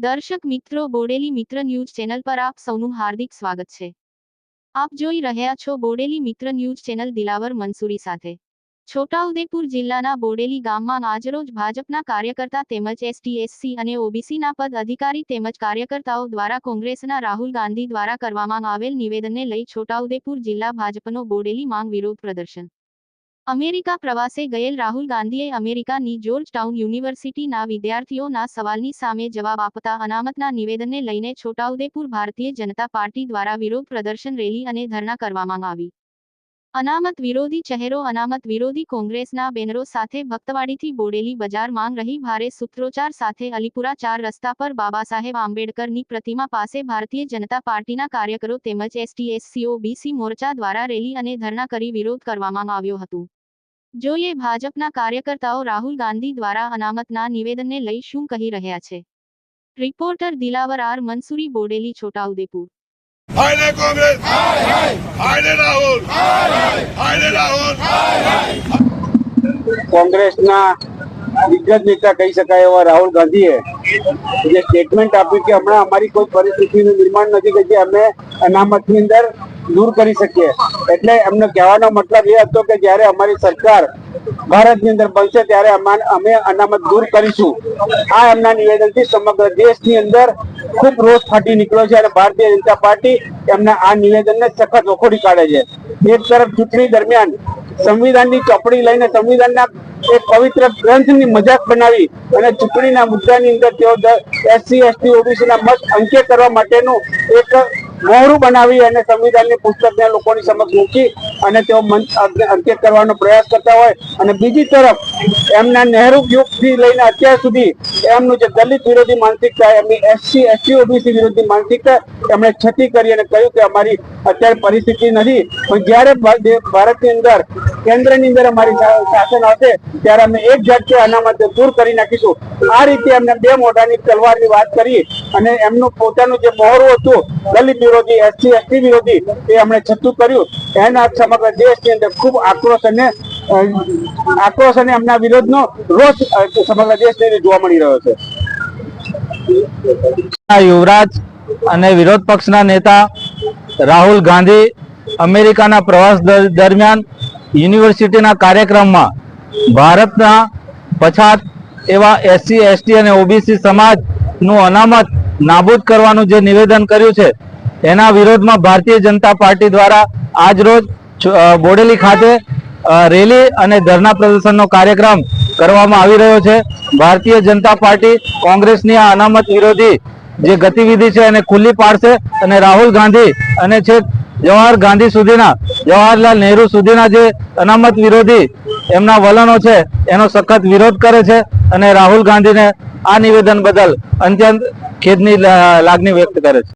દર્શક મિત્રો, બોડેલી મિત્ર ન્યૂઝ ચેનલ પર આપ સૌનું હાર્દિક સ્વાગત છે। આપ જોઈ રહ્યા છો બોડેલી મિત્ર ન્યૂઝ ચેનલ દિલાવર મંસૂરી સાથે। છોટાઉદેપુર જિલ્લાના બોડેલી ગામમાં આજરોજ ભાજપના કાર્યકર્તા તેમજ એસટી એસસી અને ઓબીસીના પદ અધિકારી તેમજ કાર્યકર્તાઓ દ્વારા કોંગ્રેસના રાહુલ ગાંધી દ્વારા કરવામાં આવેલ નિવેદનને લઈ છોટાઉદેપુર જિલ્લા ભાજપનો બોડેલી માંગ વિરોધ પ્રદર્શન। અમેરિકા પ્રવાસે ગયેલ રાહુલ ગાંધીએ અમેરિકાની જોર્જ ટાઉન યુનિવર્સિટીના વિદ્યાર્થીઓના સવાલની સામે જવાબ આપતા અનામતના નિવેદનને લઈને છોટાઉદેપુર ભારતીય જનતા પાર્ટી દ્વારા વિરોધ પ્રદર્શન રેલી અને ધરણા કરવામાં આવી। અનામત વિરોધી ચહેરો અનામત વિરોધી કોંગ્રેસના બેનરો સાથે ભક્તવાડીથી બોડેલી બજાર માંગ રહી ભારે સૂત્રોચ્ચાર સાથે અલીપુરા 4 રસ્તા પર બાબાસાહેબ આંબેડકરની પ્રતિમા પાસે ભારતીય જનતા પાર્ટીના કાર્યકરો તેમજ એસટી એસસી ઓબીસી મોરચા દ્વારા રેલી અને ધરણા કરી વિરોધ કરવામાં આવ્યો હતો। જોઈએ ભાજપના કાર્યકર્તાઓ રાહુલ ગાંધી દ્વારા અનામતના નિવેદનને લઈ શું કહી રહ્યા છે। Reporter Dilawar R Mansuri, Bodeli, Chhota Udepur. હાય કોંગ્રેસ, હાય રાહુલ, હાય રાહુલ। કોંગ્રેસના દિગ્ગજ નેતા કહી શકાય એવા રાહુલ ગાંધીએ જે સ્ટેટમેન્ટ આપ્યું કે હમણાં અમારી કોઈ પરિસ્થિતિનું નિર્માણ નથી કે જે અમે અનામતની અંદર દૂર કરી શકીએ, એટલે એમનો કહેવાનો મતલબ એ હતો કે જ્યારે અમારી સરકાર ભારતની અંદર બનશે ત્યારે અમે અનામત દૂર કરીશું। આ એમના નિવેદનથી સમગ્ર દેશની અંદર ખૂબ રોષ ફાટી નીકળ્યો છે અને ભારતીય જનતા પાર્ટી એમના આ નિવેદનને સખત વખોડી કાઢે છે। એક તરફ ચૂંટણી દરમિયાન સંવિધાનની ચોપડી લઈને સંવિધાનના એક પવિત્ર ગ્રંથની મજાક બનાવી અને ચૂંટણીના મુદ્દાની અંદર તેઓ એસસી એસટી ઓબીસીના મત અંકે કરવા માટેનું એક મોહરું બનાવી અને સંવિધાનની પુસ્તકને લોકોની સમક્ષ મૂકી અને તેઓ અંકે કરવાનો પ્રયાસ કરતા હોય અને બીજી તરફ એમના નહેરુ યુગથી લઈને અત્યાર સુધી એમનું જે દલિત વિરોધી માનસિકતા, એમની એસસી એસટી ઓબીસી વિરોધી માનસિકતા એમણે છતી કરી અને કહ્યું કે અમારી અત્યારે પરિસ્થિતિ નથી, પણ જ્યારે ભારતની અંદર કેન્દ્રની અંદર અમારી શાસન આવશે ત્યારે અમે એક ઝટકે અનામત દૂર કરી નાખીશું। આ રીતે એમને બે મોઢાની તલવારની વાત કરી અને એમનું પોતાનું જે મોહરું હતું દલિત વિરોધી, એસસી એસટી વિરોધી, એ એમણે છતું કર્યું। એના સમગ્ર દેશની અંદર ખૂબ આક્રોશ અને એમના વિરોધનો રોષ સમગ્ર દેશની અંદર જોવા મળી રહ્યો છે। યુવરાજ અને વિરોધ પક્ષના નેતા રાહુલ ગાંધી અમેરિકાના પ્રવાસ દરમિયાન યુનિવર્સિટીના કાર્યક્રમમાં ભારતના પછાત એવા એસસી એસટી અને ઓબીસી સમાજનું અનામત નાબૂદ કરવાનું જે નિવેદન કર્યું છે એના વિરોધમાં ભારતીય જનતા પાર્ટી દ્વારા આજરોજ બોડેલી ખાતે રેલી અને ધરણા પ્રદર્શનનો કાર્યક્રમ કરવામાં આવી રહ્યો છે। ભારતીય જનતા પાર્ટી કોંગ્રેસની આ અનામત વિરોધી જે ગતિવિધિ છે એને ખુલ્લી પાડશે અને રાહુલ ગાંધી અને છેક જવાહરલાલ નહેરુ સુધીના જે અનામત વિરોધી એમના વલણો છે એનો સખત વિરોધ કરે છે અને રાહુલ ગાંધીને આ નિવેદન બદલ અત્યંત ખેદની લાગણી વ્યક્ત કરે છે।